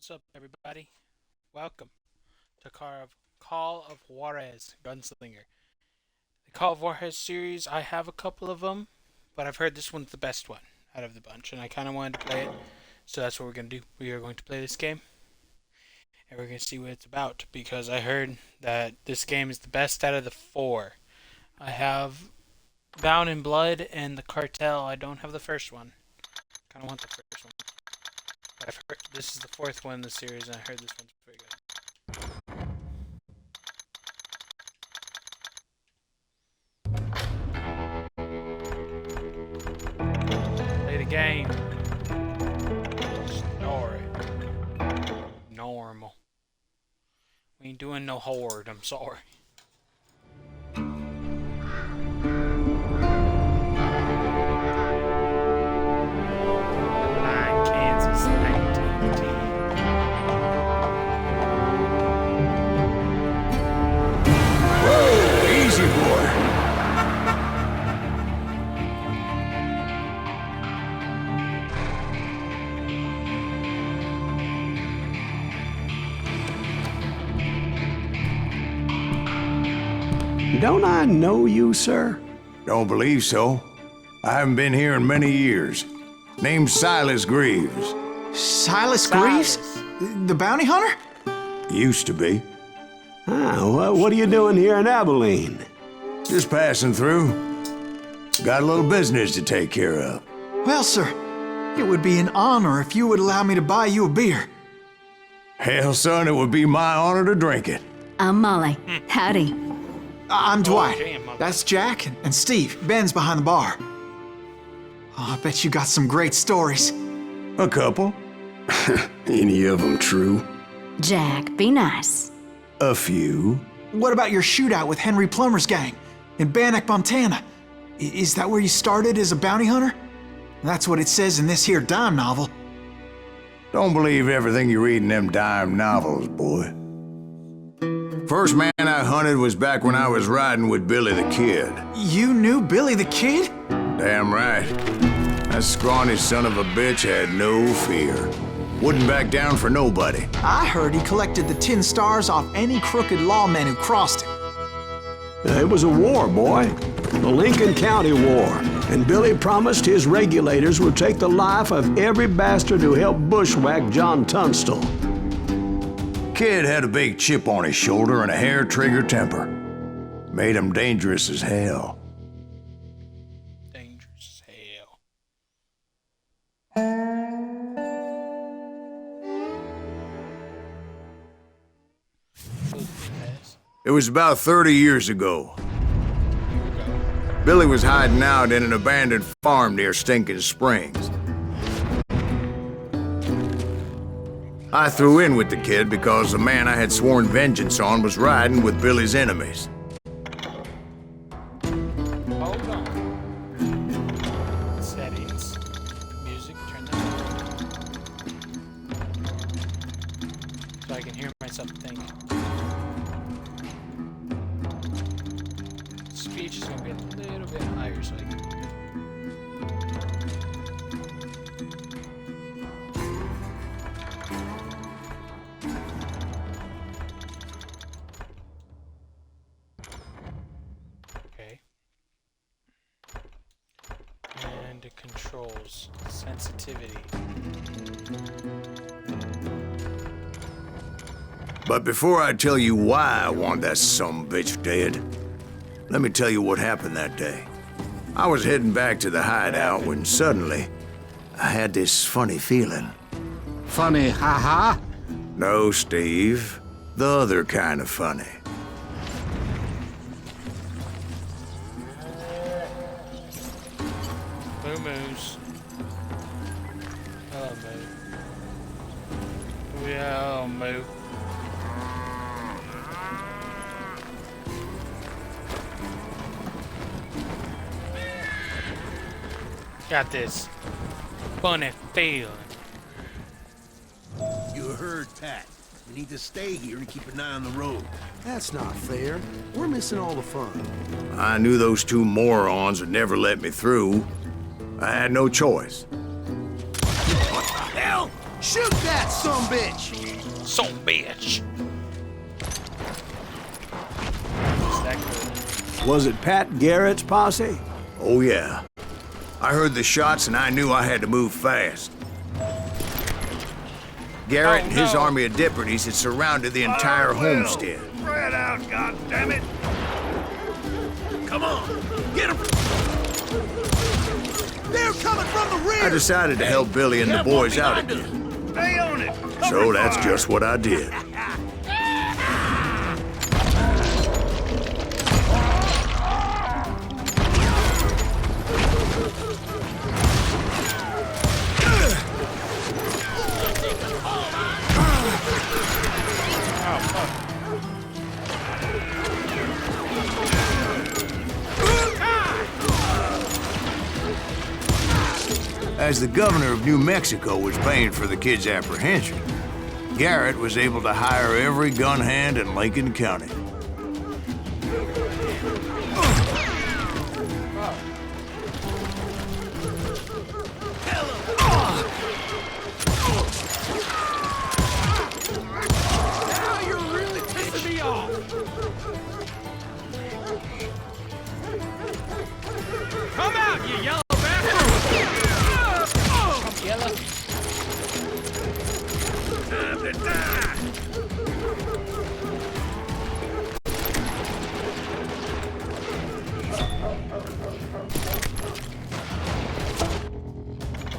What's up, everybody? Welcome to Call of Juarez, Gunslinger. The Call of Juarez series, I have a couple of them, but I've heard this one's the best one out of the bunch, and I kind of wanted to play it, so that's what we're going to do. We are going to play this game, and we're going to see what it's about, because I heard that this game is the best out of the four. I have Bound in Blood and the Cartel. I don't have the first one. Kind of want the first one. I've heard this is the fourth one in the series, and I heard this one's pretty good. Play the game. Story. Normal. We ain't doing no horde, I'm sorry. Kansas, 1910. Whoa, easy, boy. Don't I know you, sir? Don't believe so. I haven't been here in many years. Name's Silas Greaves. Silas Greaves? The bounty hunter? Used to be. What are you doing here in Abilene? Just passing through. Got a little business to take care of. Well, sir, it would be an honor if you would allow me to buy you a beer. Hell, son, it would be my honor to drink it. I'm Molly. Howdy. I'm Dwight. Damn, mother- That's Jack and Steve. Ben's behind the bar. Oh, I bet you got some great stories. A couple. Any of them true? Jack, be nice. A few. What about your shootout with Henry Plummer's gang in Bannock, Montana? Is that where you started as a bounty hunter? That's what it says in this here dime novel. Don't believe everything you read in them dime novels, boy. First man I hunted was back when I was riding with Billy the Kid. You knew Billy the Kid? Damn right. That scrawny son of a bitch had no fear. Wouldn't back down for nobody. I heard he collected the 10 stars off any crooked lawmen who crossed him. It was a war, boy. The Lincoln County War. And Billy promised his regulators would take the life of every bastard who helped bushwhack John Tunstall. Kid had a big chip on his shoulder and a hair-trigger temper. Made him dangerous as hell. Dangerous as hell. It was about 30 years ago. Billy was hiding out in an abandoned farm near Stinking Springs. I threw in with the kid because the man I had sworn vengeance on was riding with Billy's enemies. Hold on. Settings. Music, turn that on. So I can hear myself think. Speech is going to be a little bit higher so I can... Okay. And it controls sensitivity. But before I tell you why I want that sumbitch dead, let me tell you what happened that day. I was heading back to the hideout when suddenly I had this funny feeling. Funny, haha. No, Steve. The other kind of funny. Moo Moose. Hello, Moo. Yeah, Moo. Got this funny feeling. You heard Pat. We need to stay here and keep an eye on the road. That's not fair. We're missing all the fun. I knew those two morons would never let me through. I had no choice. What the hell? Shoot that sumbitch! Son bitch. Is that good? Was it Pat Garrett's posse? Oh, yeah. I heard the shots and I knew I had to move fast. Garrett and his army of deputies had surrounded the entire homestead. Spread out, goddammit! Come on, get him! They're coming from the rear! I decided to help Billy and the boys out again. Stay on it! So that's just what I did. As the governor of New Mexico was paying for the kid's apprehension, Garrett was able to hire every gun hand in Lincoln County. Now you're really pissing me off! Come out, you yellow bastard! Yellow. Time to die!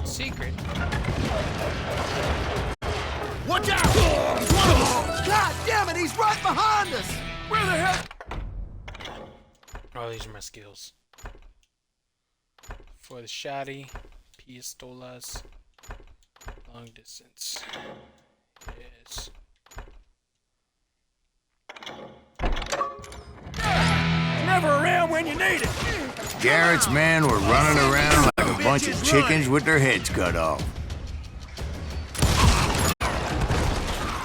Secret. Watch out! He's one of them! God damn it, he's right behind us! Where the hell? Oh, these are my skills. For the shotty, pistolas, long distance. Yes. Never around when you need it! Garrett's men were running around like a bunch of chickens with their heads cut off.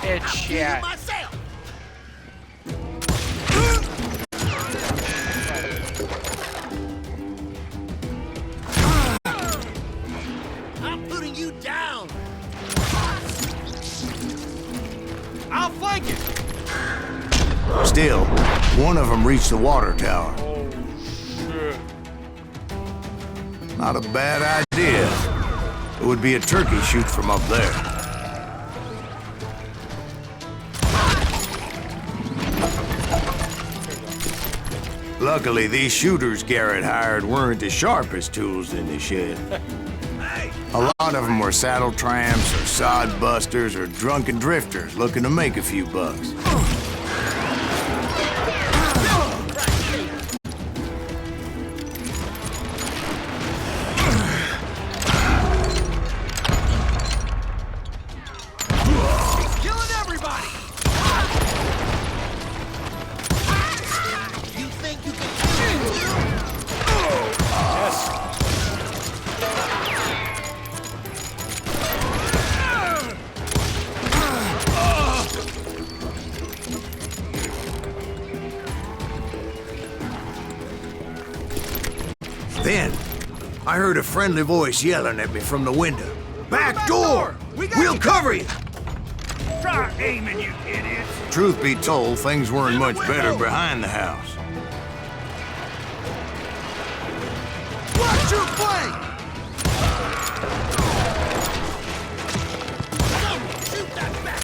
Headshot. Myself! I'm putting you down! I'll flank it! Still, one of them reached the water tower. Oh, shit. Not a bad idea. It would be a turkey shoot from up there. Luckily, these shooters Garrett hired weren't the sharpest tools in the shed. A lot of them were saddle tramps or sod busters or drunken drifters looking to make a few bucks. Killing everybody! You think you can kill me too? Yes. Then, I heard a friendly voice yelling at me from the window. Back door! We'll cover you! Try aiming, you idiots! Truth be told, things weren't much better behind the house. Watch your flank! Shoot that back!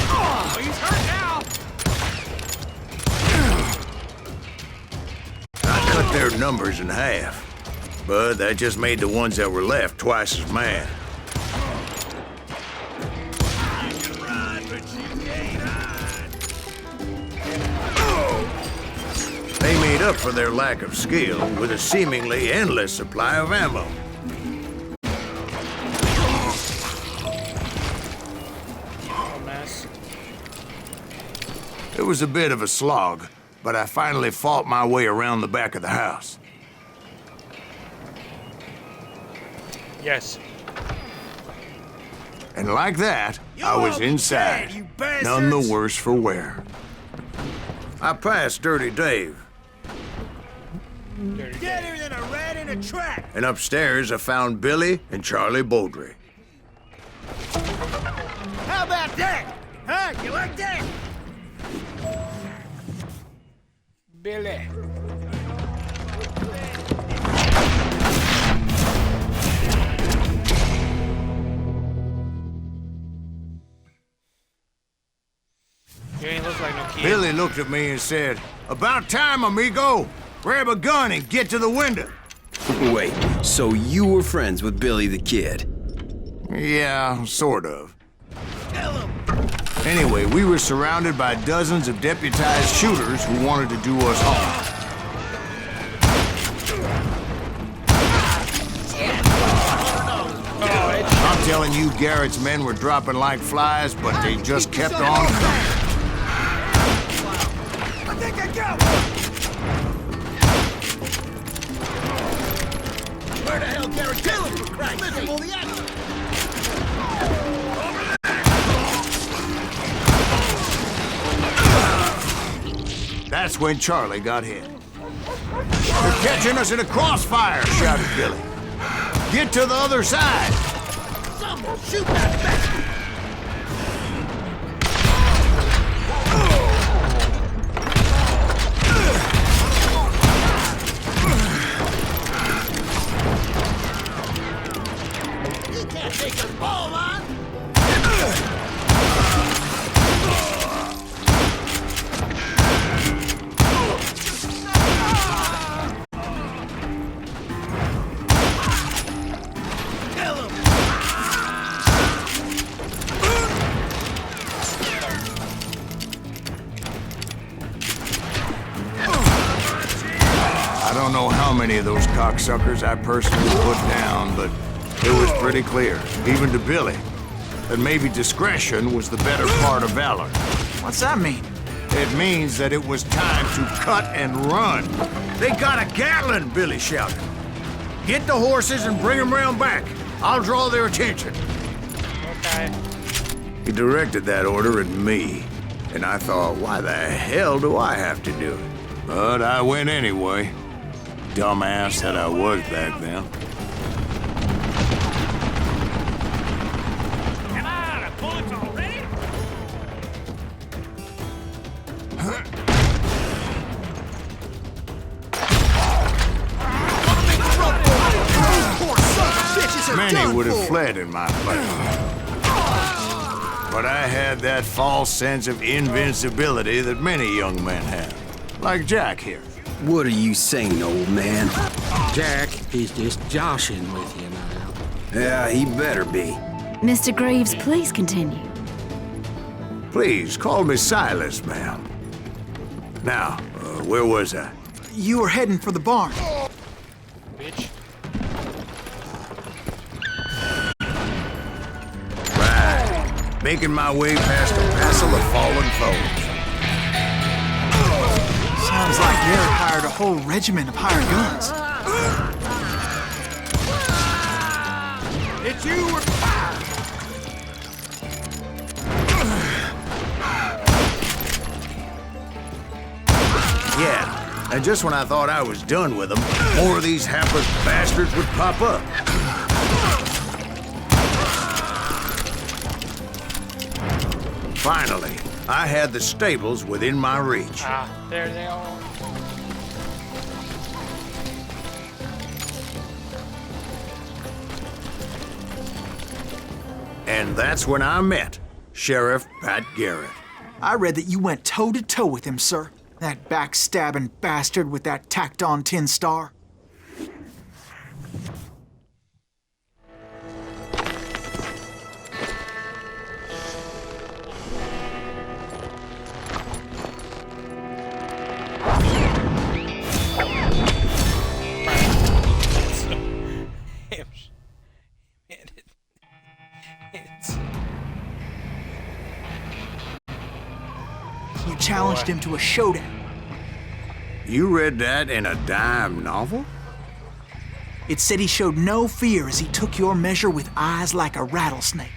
Oh, he's hurt now! I cut their numbers in half, but that just made the ones that were left twice as mad. You can run, but you can't hide! They made up for their lack of skill with a seemingly endless supply of ammo. Oh, mess. It was a bit of a slog, but I finally fought my way around the back of the house. Yes. And like that, I was inside, none the worse for wear. I passed Dirty Dave. Dirty Deader than a rat in a trap. And upstairs, I found Billy and Charlie Bowdre. How about that? Huh? You like that? Billy. You ain't look like no kid. Billy looked at me and said, "About time, amigo. Grab a gun and get to the window." Wait, so you were friends with Billy the Kid? Yeah, sort of. Anyway, we were surrounded by dozens of deputized shooters who wanted to do us harm. I'm telling you, Garrett's men were dropping like flies, but they just kept on coming. I think I got one. Where the hell Garrett kill him? For Christ's sake? All the action. That's when Charlie got hit. "They're catching us in a crossfire," shouted Billy. "Get to the other side." Someone shoot that bastard. He can't take a ball on. I don't know how many of those cocksuckers I personally put down, but it was pretty clear, even to Billy, that maybe discretion was the better part of valor. What's that mean? It means that it was time to cut and run. "They got a Gatling," Billy shouted. "Get the horses and bring them round back. I'll draw their attention." Okay. He directed that order at me, and I thought, why the hell do I have to do it? But I went anyway. Dumbass that I was back then. Am I out of bullets already? Poor son of bitches are Many done would have for. fled in my place. But I had that false sense of invincibility that many young men have. Like Jack here. What are you saying, old man? Jack, he's just joshing with you now. Yeah, he better be. Mr. Greaves, please continue. Please, call me Silas, ma'am. Now, where was I? You were heading for the barn. Bitch. Right. Making my way past a passel of fallen foes. Sounds like Garrett hired a whole regiment of hired guns. It's you or... Yeah, and just when I thought I was done with them, more of these hapless bastards would pop up. Finally, I had the stables within my reach. Ah, there they are. And that's when I met Sheriff Pat Garrett. I read that you went toe-to-toe with him, sir. That backstabbing bastard with that tacked-on tin star. You challenged him to a showdown. You read that in a dime novel? It said he showed no fear as he took your measure with eyes like a rattlesnake.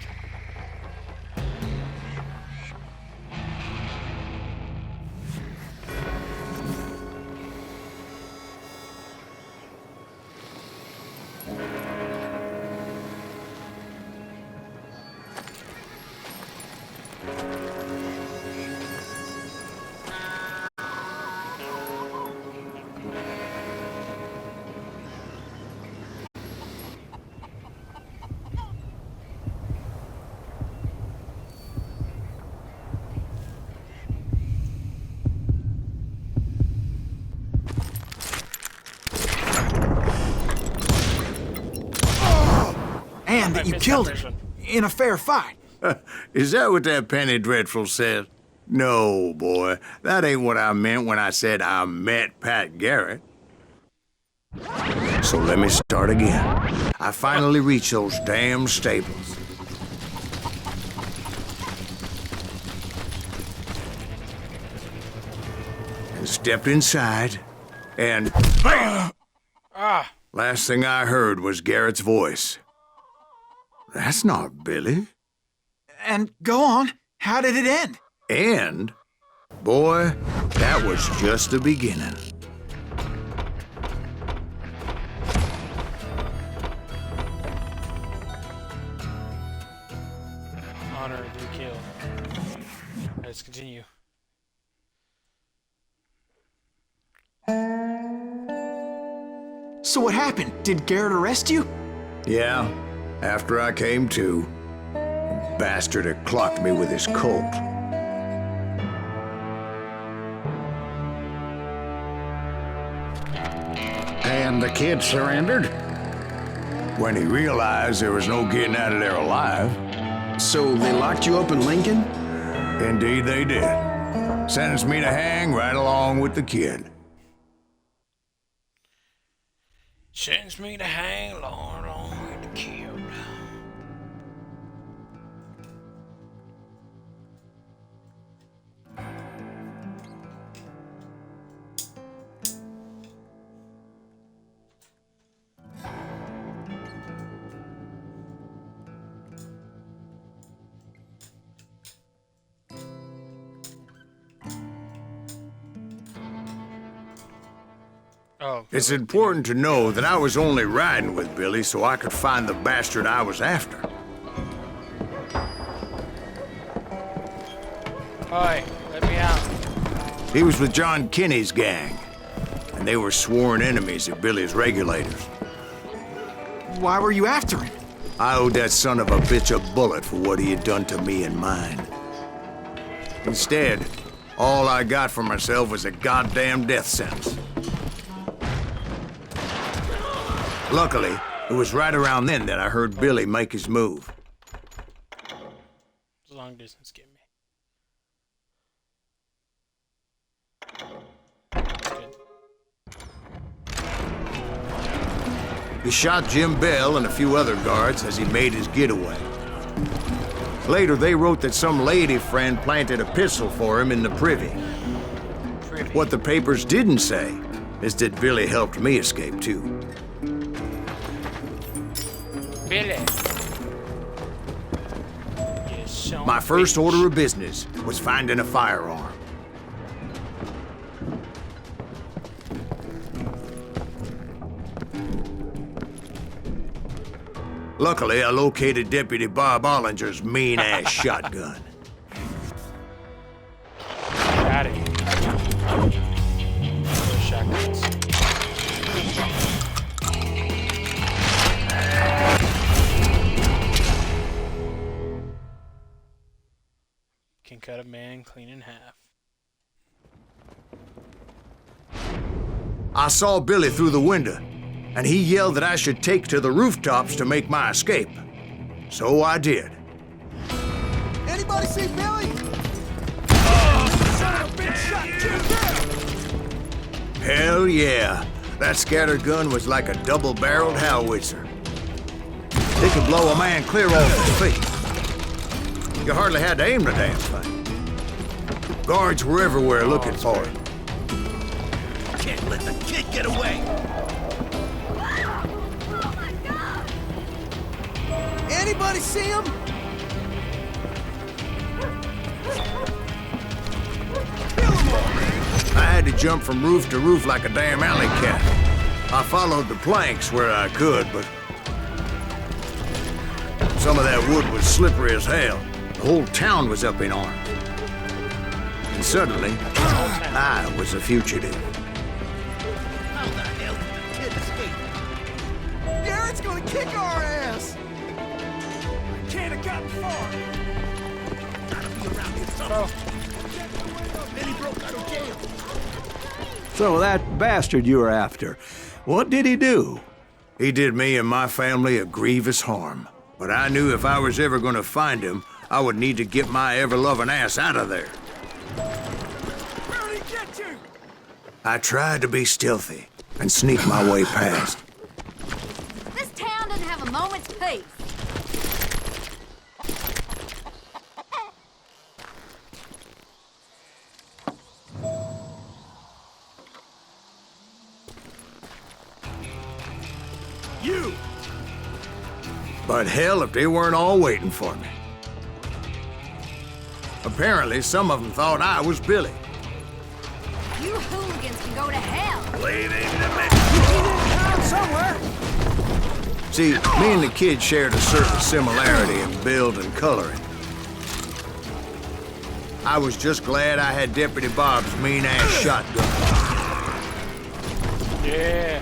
man that you killed him in a fair fight. Is that what that Penny Dreadful said? No, boy. That ain't what I meant when I said I met Pat Garrett. So let me start again. I finally reached those damn stables. And stepped inside, and BAM! Last thing I heard was Garrett's voice. That's not Billy. And go on, how did it end? And, boy, that was just the beginning. Honorably killed. Let's continue. So what happened? Did Garrett arrest you? Yeah, after I came to, the bastard had clocked me with his Colt. And the kid surrendered? When he realized there was no getting out of there alive. So they locked you up in Lincoln? Indeed they did. Sentenced me to hang right along with the kid. Sends me to hang along with the kid. Oh, It's important to know that I was only riding with Billy so I could find the bastard I was after. Oi, let me out. He was with John Kinney's gang, and they were sworn enemies of Billy's regulators. Why were you after him? I owed that son of a bitch a bullet for what he had done to me and mine. Instead, all I got for myself was a goddamn death sentence. Luckily, it was right around then that I heard Billy make his move. It's a long distance, get me. Good. He shot Jim Bell and a few other guards as he made his getaway. Later, they wrote that some lady friend planted a pistol for him in the privy. What the papers didn't say is that Billy helped me escape, too. Billy. My first order of business was finding a firearm. Luckily, I located Deputy Bob Ollinger's mean-ass shotgun. Got it. Those shotguns. Can cut a man clean in half. I saw Billy through the window, and he yelled that I should take to the rooftops to make my escape. So I did. Anybody see Billy? Son of a bitch shot Jim Bell! Hell yeah. That scattergun was like a double-barreled howitzer. It could blow a man clear off his feet. You hardly had to aim the damn thing. Guards were everywhere looking for it. Can't let the kid get away! Anybody see him? I had to jump from roof to roof like a damn alley cat. I followed the planks where I could, but some of that wood was slippery as hell. The whole town was up in arms. And suddenly, I was a fugitive. How the hell did the kid escape? Garrett's gonna kick our ass! Can't have gotten far. Gotta be around here somewhere. Then he broke out of jail. So that bastard you were after, what did he do? He did me and my family a grievous harm. But I knew if I was ever gonna find him, I would need to get my ever-loving ass out of there. Where'd he get you? I tried to be stealthy and sneak my way past. This town doesn't have a moment's peace. You! But hell if they weren't all waiting for me. Apparently, some of them thought I was Billy. You hooligans can go to hell. Somewhere. See, me and the kid shared a certain similarity in build and coloring. I was just glad I had Deputy Bob's mean-ass shotgun. Yeah.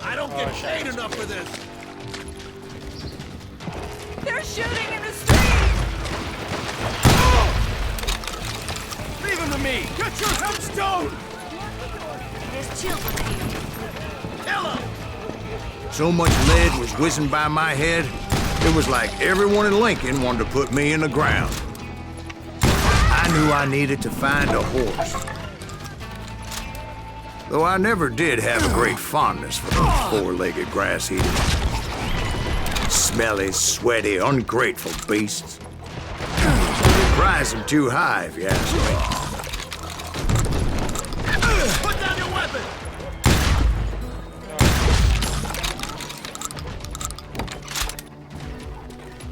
I don't get paid enough for this. They're shooting in the street. Leave him to me. Get your headstone. There's children here. Kill him. So much lead was whizzing by my head, it was like everyone in Lincoln wanted to put me in the ground. I knew I needed to find a horse. Though I never did have a great fondness for those four-legged grass eaters. Smelly, sweaty, ungrateful beasts. Prize them too high, if you ask me. Put down your weapon.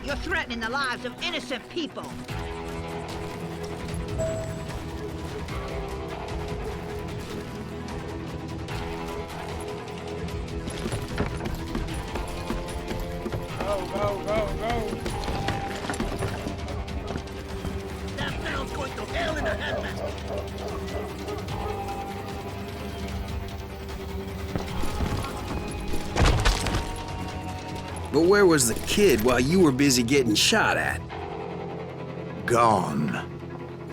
You're threatening the lives of innocent people. Go. That town's going to hell in a handbasket. But where was the kid while you were busy getting shot at? Gone.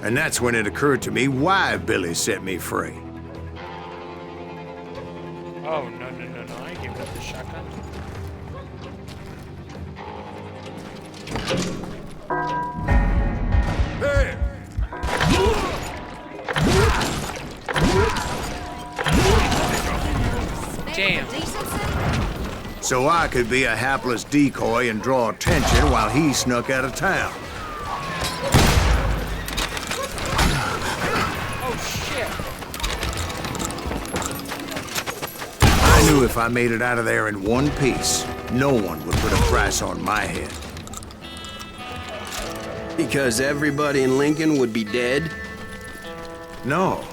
And that's when it occurred to me why Billy set me free. Oh, no. I ain't giving up the shotgun. Hey! Damn. So I could be a hapless decoy and draw attention while he snuck out of town. Oh, shit. I knew if I made it out of there in one piece, no one would put a price on my head. Because everybody in Lincoln would be dead? No,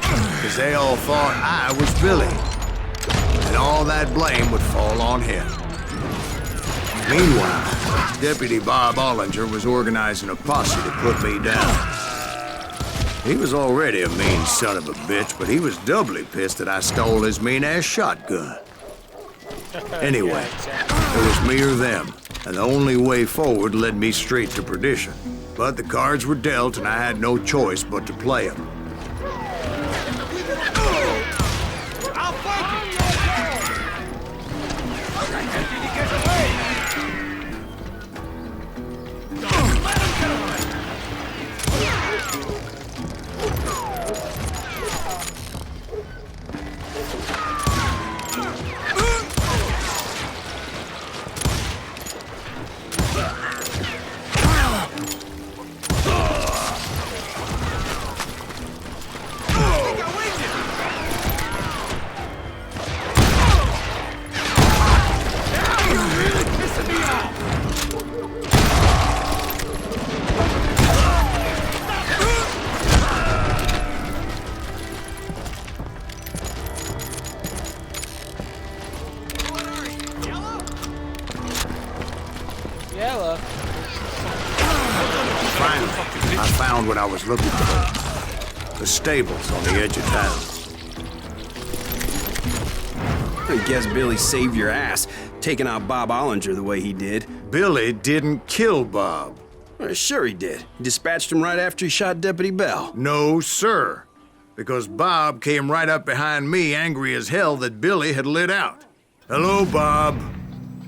because they all thought I was Billy. And all that blame would fall on him. Meanwhile, Deputy Bob Ollinger was organizing a posse to put me down. He was already a mean son of a bitch, but he was doubly pissed that I stole his mean-ass shotgun. Anyway, it was me or them, and the only way forward led me straight to perdition. But the cards were dealt, and I had no choice but to play them. I'll fight you! Did he get away? Don't let him get away! Yellow. Finally, I found what I was looking for. The stables on the edge of town. I guess Billy saved your ass. taking out Bob Ollinger the way he did. Billy didn't kill Bob. Well, sure he did. He dispatched him right after he shot Deputy Bell. No, sir. Because Bob came right up behind me, angry as hell that Billy had lit out. "Hello, Bob,"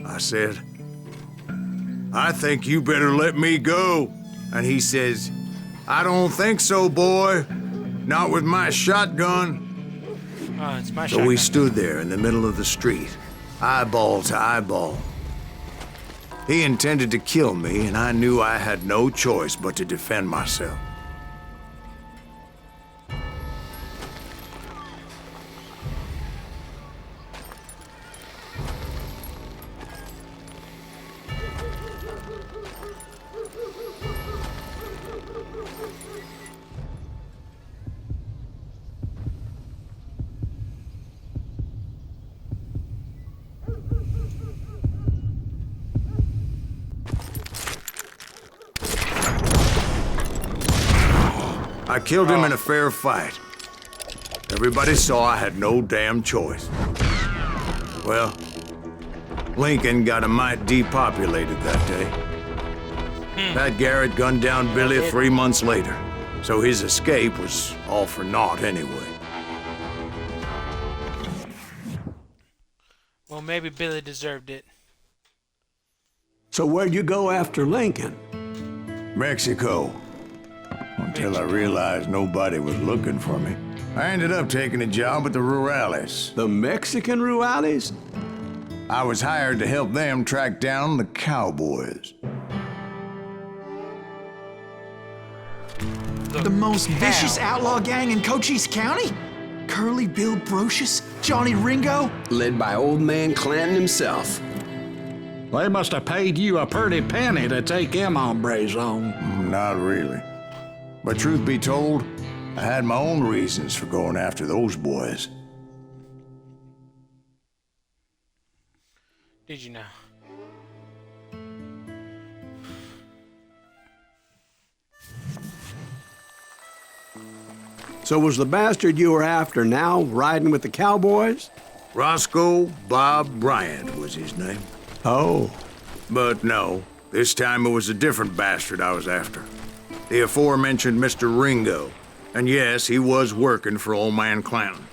I said. "I think you better let me go." And he says, "I don't think so, boy. Not with my shotgun." Oh, it's my So shotgun. we stood there in the middle of the street, eyeball to eyeball. He intended to kill me, and I knew I had no choice but to defend myself. I killed him in a fair fight. Everybody saw I had no damn choice. Well, Lincoln got a mite depopulated that day. Pat Garrett gunned down Billy 3 months later, so his escape was all for naught anyway. Well, maybe Billy deserved it. So where'd you go after Lincoln? Mexico. Until I realized nobody was looking for me. I ended up taking a job at the Rurales. The Mexican Rurales? I was hired to help them track down the cowboys. The most vicious outlaw gang in Cochise County? Curly Bill Brocious? Johnny Ringo? Led by old man Clanton himself. They must have paid you a pretty penny to take them hombres on. Not really. But truth be told, I had my own reasons for going after those boys. Did you know? So was the bastard you were after now riding with the cowboys? Roscoe Bob Bryant was his name. Oh. But no, this time it was a different bastard I was after. The aforementioned Mr. Ringo. And yes, he was working for old man Clanton.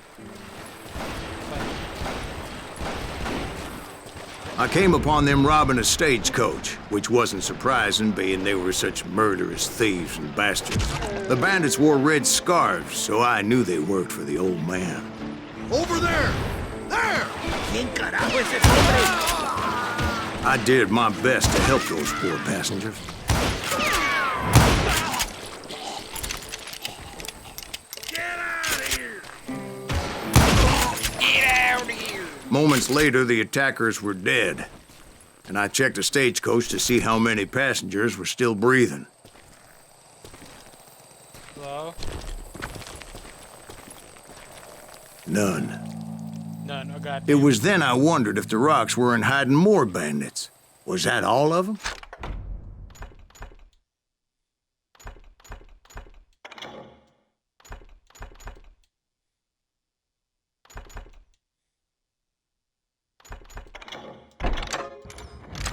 I came upon them robbing a stagecoach, which wasn't surprising, being they were such murderous thieves and bastards. The bandits wore red scarves, so I knew they worked for the old man. Over there! There! I did my best to help those poor passengers. Moments later, the attackers were dead, and I checked the stagecoach to see how many passengers were still breathing. Hello? None. None. Oh, God. It was then I wondered if the rocks weren't hiding more bandits. Was that all of them?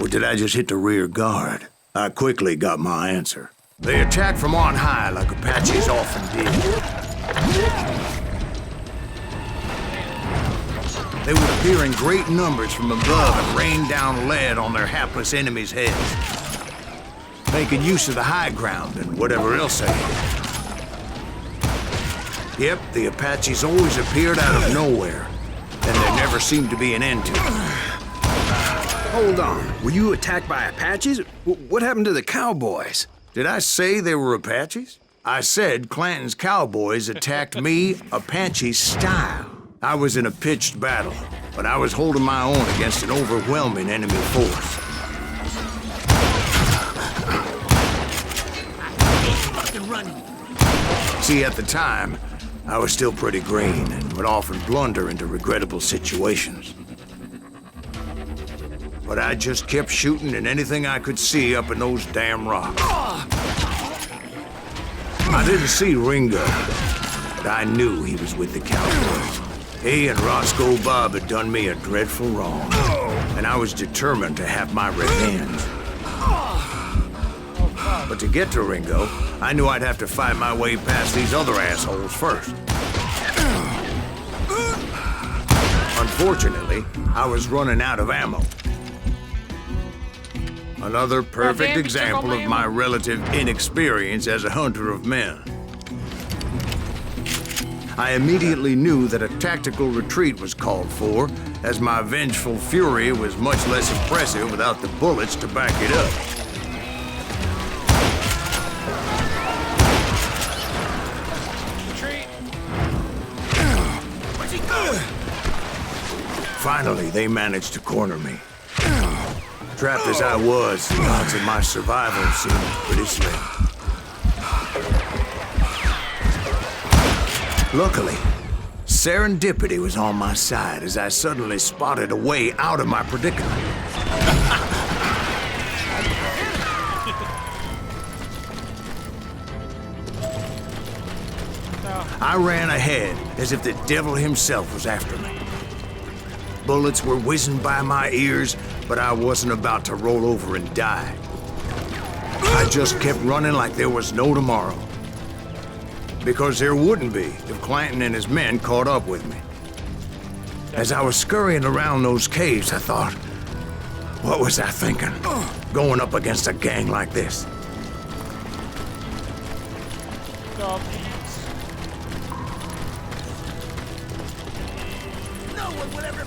Or did I just hit the rear guard? I quickly got my answer. They attacked from on high like Apaches often did. They would appear in great numbers from above and rain down lead on their hapless enemies' heads, making use of the high ground and whatever else they had. Yep, the Apaches always appeared out of nowhere, and there never seemed to be an end to it. Hold on. Were you attacked by Apaches? What happened to the cowboys? Did I say they were Apaches? I said Clanton's cowboys attacked me Apache style. I was in a pitched battle, but I was holding my own against an overwhelming enemy force. See, at the time, I was still pretty green and would often blunder into regrettable situations. But I just kept shooting at anything I could see up in those damn rocks. I didn't see Ringo, but I knew he was with the cowboys. He and Roscoe Bob had done me a dreadful wrong. and I was determined to have my revenge. But to get to Ringo, I knew I'd have to fight my way past these other assholes first. Unfortunately, I was running out of ammo. Another perfect example of my relative inexperience as a hunter of men. I immediately knew that a tactical retreat was called for, as my vengeful fury was much less impressive without the bullets to back it up. Retreat. Where's he going? Finally, they managed to corner me. Trapped as I was, the odds of my survival seemed pretty slim. Luckily, serendipity was on my side as I suddenly spotted a way out of my predicament. I ran ahead as if the devil himself was after me. Bullets were whizzing by my ears, but I wasn't about to roll over and die. I just kept running like there was no tomorrow. Because there wouldn't be if Clanton and his men caught up with me. As I was scurrying around those caves, I thought, what was I thinking? Going up against a gang like this?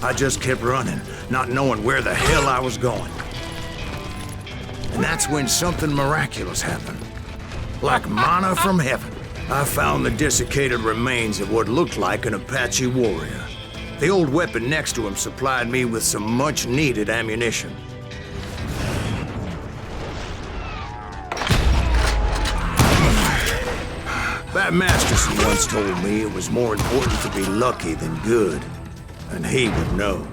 I just kept running, not knowing where the hell I was going. And that's when something miraculous happened. Like manna from heaven, I found the desiccated remains of what looked like an Apache warrior. The old weapon next to him supplied me with some much-needed ammunition. Bat Masterson once told me it was more important to be lucky than good. And he would know.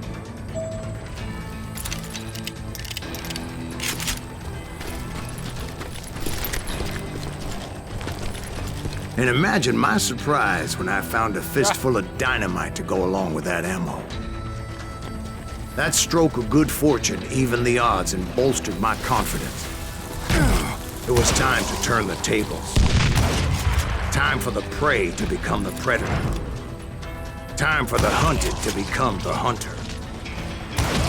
And imagine my surprise when I found a fistful of dynamite to go along with that ammo. That stroke of good fortune evened the odds and bolstered my confidence. It was time to turn the tables. Time for the prey to become the predator. Time for the hunted to become the hunter.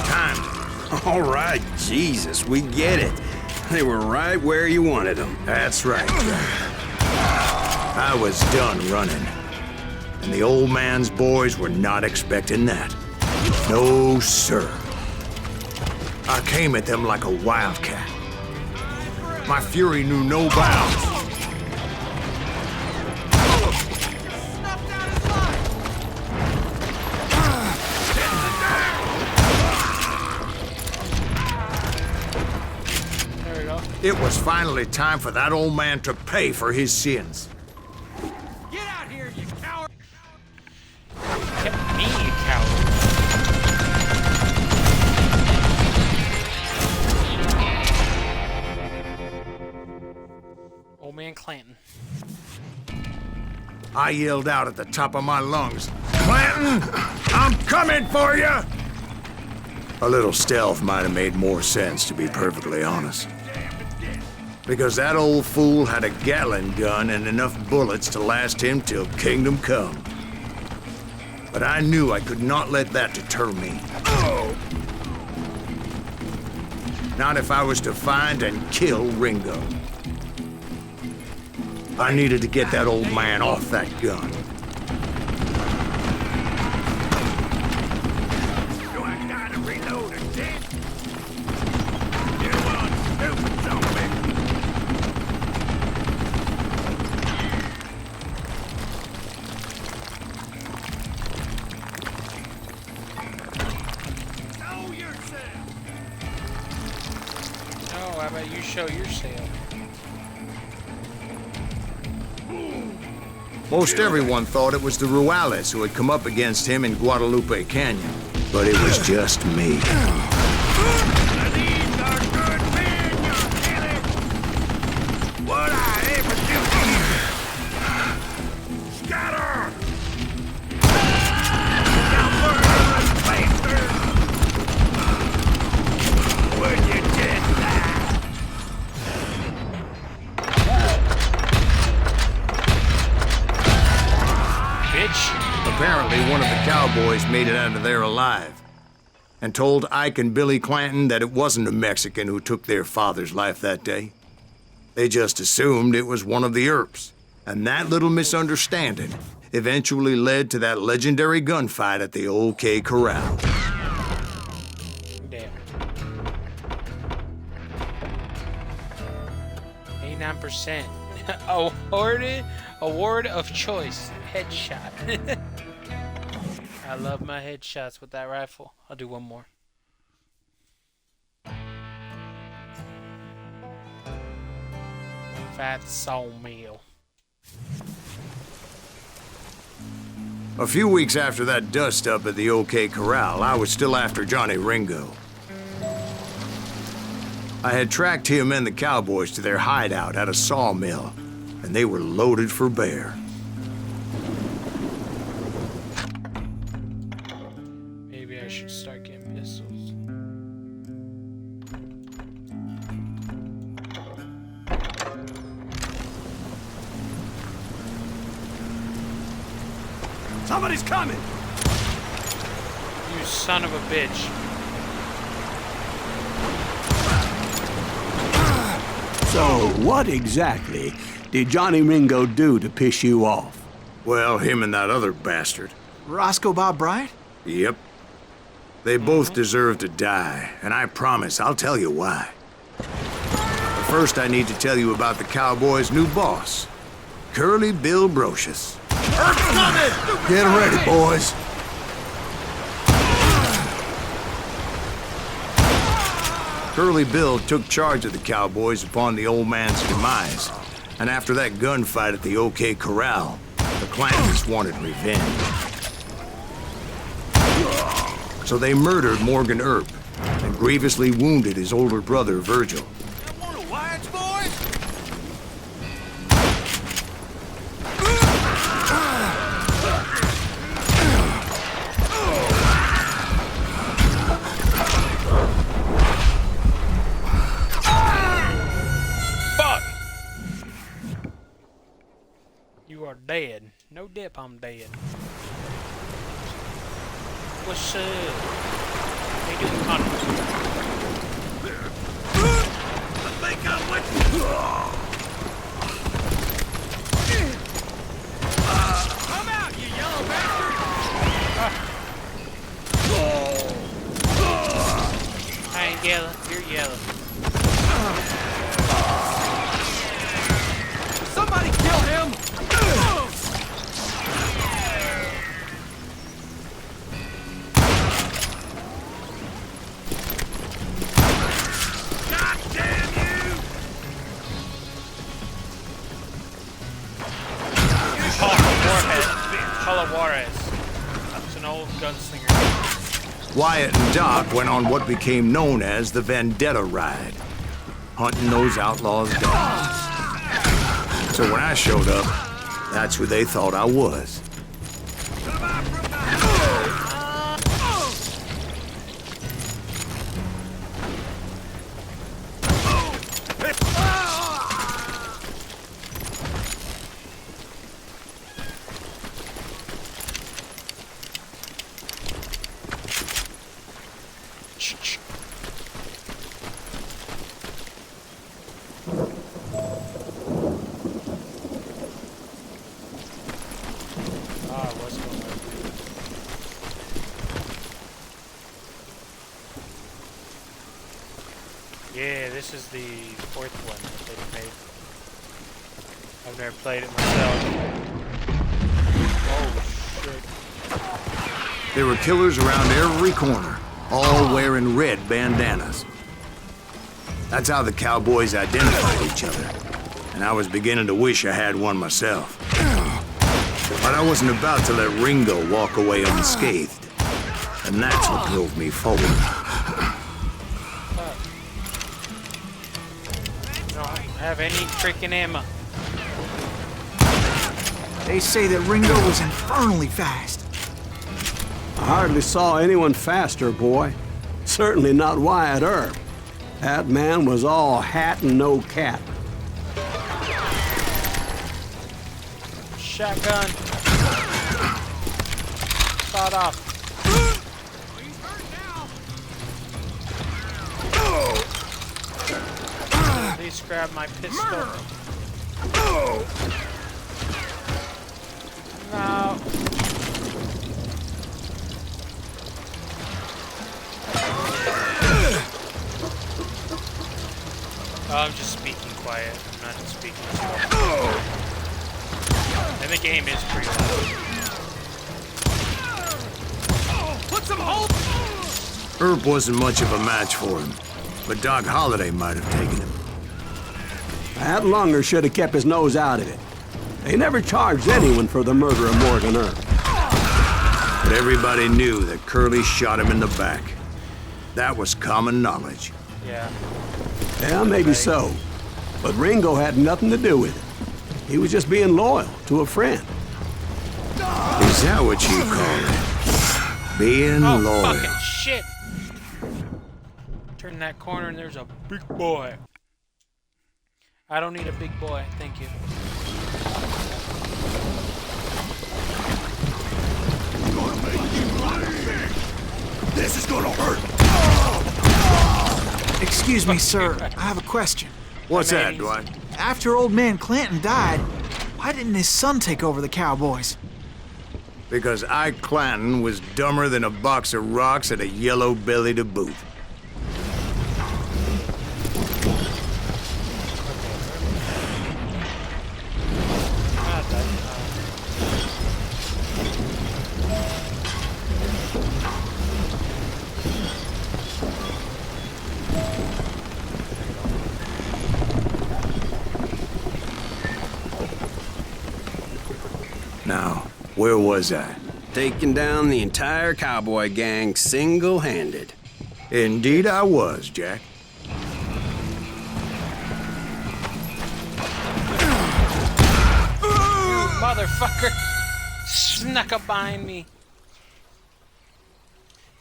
Time to... All right, Jesus, we get it. They were right where you wanted them. That's right, Jack. I was done running. And the old man's boys were not expecting that. No, sir. I came at them like a wildcat. My fury knew no bounds. It was finally time for that old man to pay for his sins. Get out here, you coward! Me, you coward. Old man Clanton. I yelled out at the top of my lungs, "Clanton, I'm coming for you!" A little stealth might have made more sense, to be perfectly honest. Because that old fool had a Gatling gun and enough bullets to last him till kingdom come. But I knew I could not let that deter me. Not if I was to find and kill Ringo. I needed to get that old man off that gun. Do I gotta reload again? You want stupid zombie? Show yourself! No, how about you show yourself? Most everyone thought it was the Ruales who had come up against him in Guadalupe Canyon, but it was just me. These are good men, you silly! What I ever do to you? Scatter! Down for bastard! cowboys made it out of there alive, and told Ike and Billy Clanton that it wasn't a Mexican who took their father's life that day. They just assumed it was one of the Earps, and that little misunderstanding eventually led to that legendary gunfight at the OK Corral. Damn. 89%. Award of choice. Headshot. I love my headshots with that rifle. I'll do one more. Fat sawmill. A few weeks after that dust-up at the OK Corral, I was still after Johnny Ringo. I had tracked him and the cowboys to their hideout at a sawmill, and they were loaded for bear. Maybe I should start getting pistols. Somebody's coming! You son of a bitch. So, what exactly did Johnny Ringo do to piss you off? Well, him and that other bastard. Roscoe Bob Bryant? Yep. They both deserve to die, and I promise I'll tell you why. But first, I need to tell you about the Cowboys' new boss, Curly Bill Brocious. Earth's coming! Get ready, boys. Curly Bill took charge of the Cowboys upon the old man's demise, and after that gunfight at the OK Corral, the Clantons wanted revenge. So they murdered Morgan Earp and grievously wounded his older brother, Virgil. One of Wyatt's boys? Fuck! You are dead. No dip, I'm dead. What's up? How you doing, Connor? I think I'm with you. Come out, you yellow bastard! I ain't yellow. You're yellow. Somebody kill him! God damn you! Paula Juarez. It's an old gunslinger. Wyatt and Doc went on what became known as the Vendetta Ride, hunting those outlaws down. So when I showed up, that's who they thought I was. What's going on? Yeah, this is the fourth one that they've made. I've never played it myself. Oh shit. There were killers around every corner, all wearing red bandanas. That's how the cowboys identified each other, and I was beginning to wish I had one myself. But I wasn't about to let Ringo walk away unscathed, and that's what drove me forward. Don't have any freaking ammo. They say that Ringo was infernally fast. I hardly saw anyone faster, boy. Certainly not Wyatt Earp. That man was all hat and no cap. Shotgun. Sawed off. least grab my pistol. Murder! No. Oh, I'm just speaking quiet. I'm not speaking slow. And the game is pretty loud. Put some hope! Earp wasn't much of a match for him, but Doc Holliday might have taken him. That Lunger should have kept his nose out of it. They never charged anyone for the murder of Morgan Earp. But everybody knew that Curly shot him in the back. That was common knowledge. Yeah. Yeah, maybe so. But Ringo had nothing to do with it. He was just being loyal to a friend. Is that what you call it? Being Oh, loyal. fucking shit! Turn that corner and there's a big boy. I don't need a big boy, thank you. This is gonna hurt. Excuse me, sir. I have a question. What's that, Dwight? After old man Clanton died, why didn't his son take over the Cowboys? Because Ike Clanton was dumber than a box of rocks and a yellow belly to boot. Now, where was I? Taking down the entire cowboy gang single-handed. Indeed I was, Jack. Motherfucker! Snuck up behind me.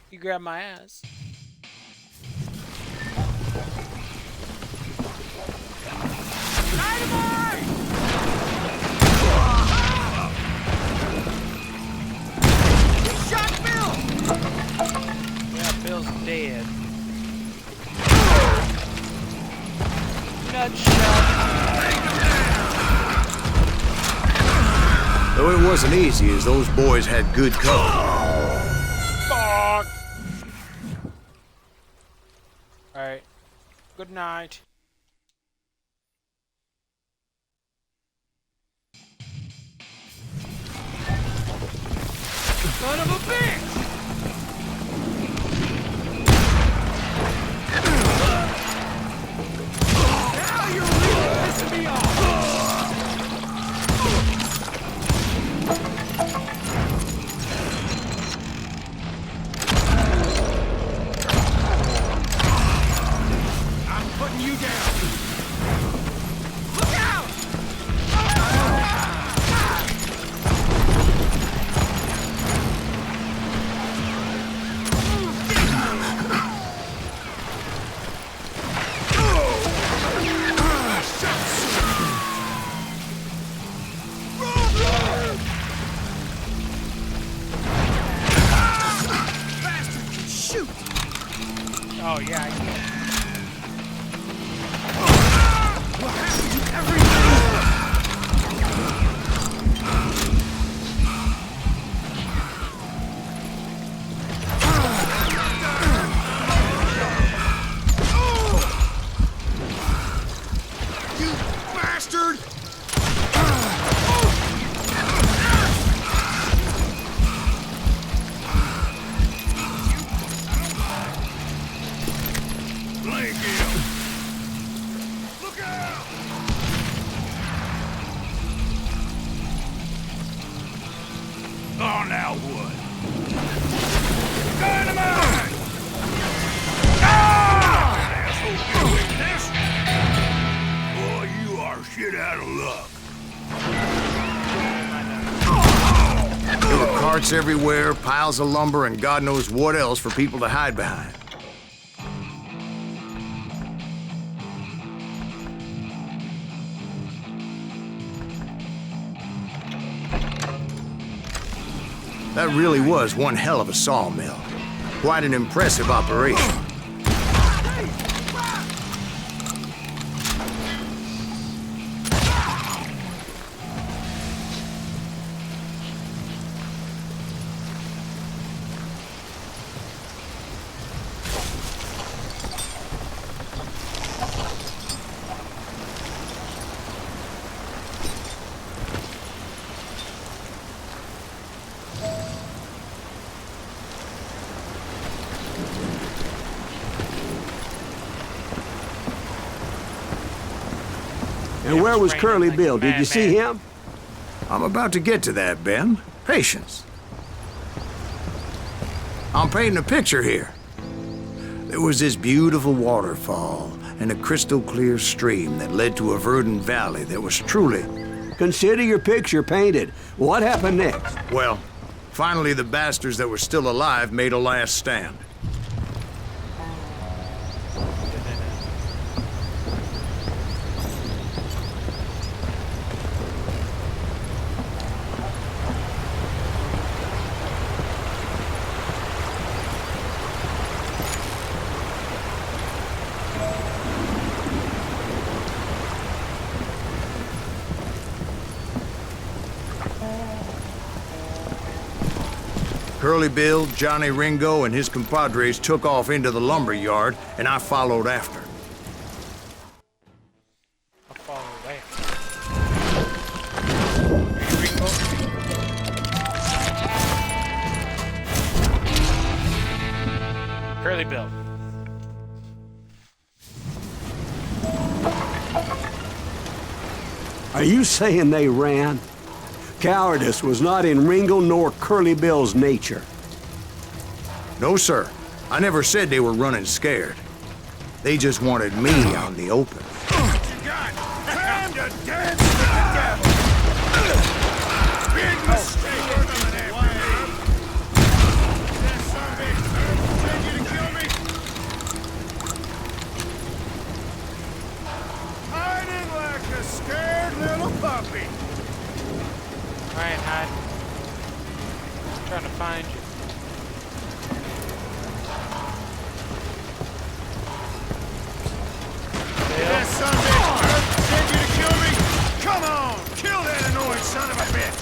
You grabbed my ass. Yeah, Bill's dead. Nutshot. Though it wasn't easy, as those boys had good cover. Fuck. Alright. Good night. Son of a bitch! Now you're really pissing me off! I'm putting you down! Look out! Oh, yeah, I can. What happened to everything? You bastard! Blake him! Look out! Oh, now what? Dynamite! Ah! Asshole, get away from this! Boy, you are shit out of luck. There were carts everywhere, piles of lumber, and God knows what else for people to hide behind. That really was one hell of a sawmill. Quite an impressive operation. And where was Curly Bill? Did you see him? I'm about to get to that, Ben. Patience. I'm painting a picture here. There was this beautiful waterfall and a crystal clear stream that led to a verdant valley that was truly... Consider your picture painted. What happened next? Well, finally the bastards that were still alive made a last stand. Curly Bill, Johnny Ringo, and his compadres took off into the lumber yard, and I followed after. I'll follow away. Ringo. Curly Bill. Are you saying they ran? Cowardice was not in Ringo nor Curly Bill's nature. No, sir. I never said they were running scared. They just wanted me out in the open. Time to dance with the devil! Big mistake! That son of a bitch trying you to kill me? Hiding like a scared little puppy. Ryan, hide. I'm trying to find you. That son of a bitch sent you to kill me? Come on! Kill that annoying son of a bitch!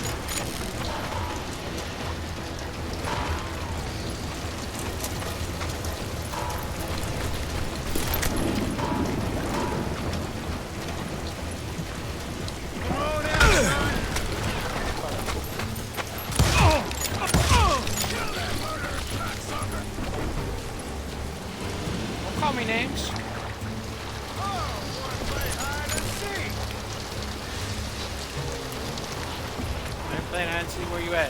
Come on out, son! Kill that murderous cocksucker! Don't call me names. Playing hide and seek, where you at?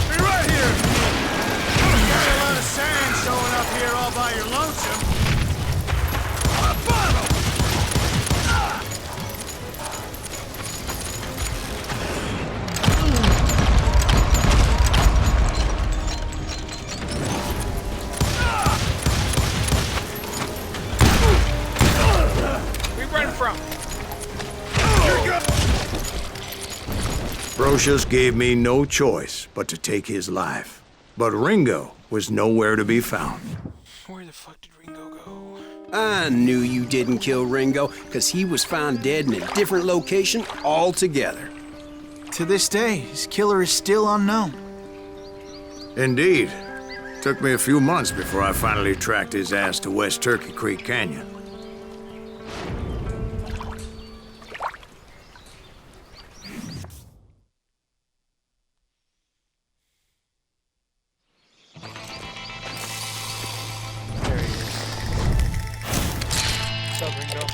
Be right here! Got a lot of sand showing up here all by your lonesome. A bottle! Where you running from? Brocious gave me no choice but to take his life. But Ringo was nowhere to be found. Where the fuck did Ringo go? I knew you didn't kill Ringo, because he was found dead in a different location altogether. To this day, his killer is still unknown. Indeed. Took me a few months before I finally tracked his ass to West Turkey Creek Canyon. There he is. What's up, Ringo?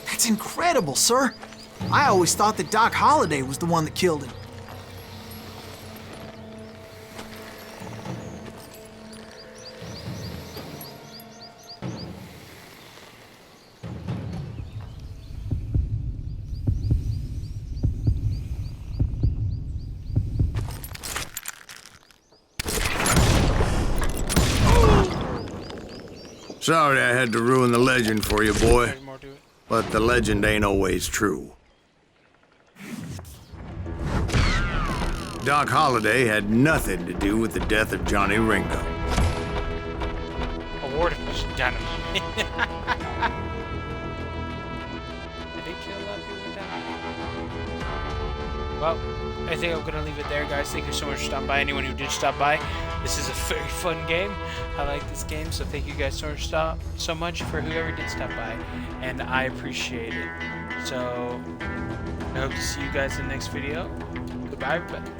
That's incredible, sir. I always thought that Doc Holliday was the one that killed him. Sorry I had to ruin the legend for you, boy. Any more to it? But the legend ain't always true. Doc Holliday had nothing to do with the death of Johnny Ringo. Awarded dynamite. Did he kill a lot of people with dynamite? well, I think I'm gonna leave it there, guys. Thank you so much for stopping by. Anyone who did stop by, this is a very fun game. I like this game, so thank you guys so much for whoever did stop by, and I appreciate it. So I hope to see you guys in the next video. Goodbye, everybody.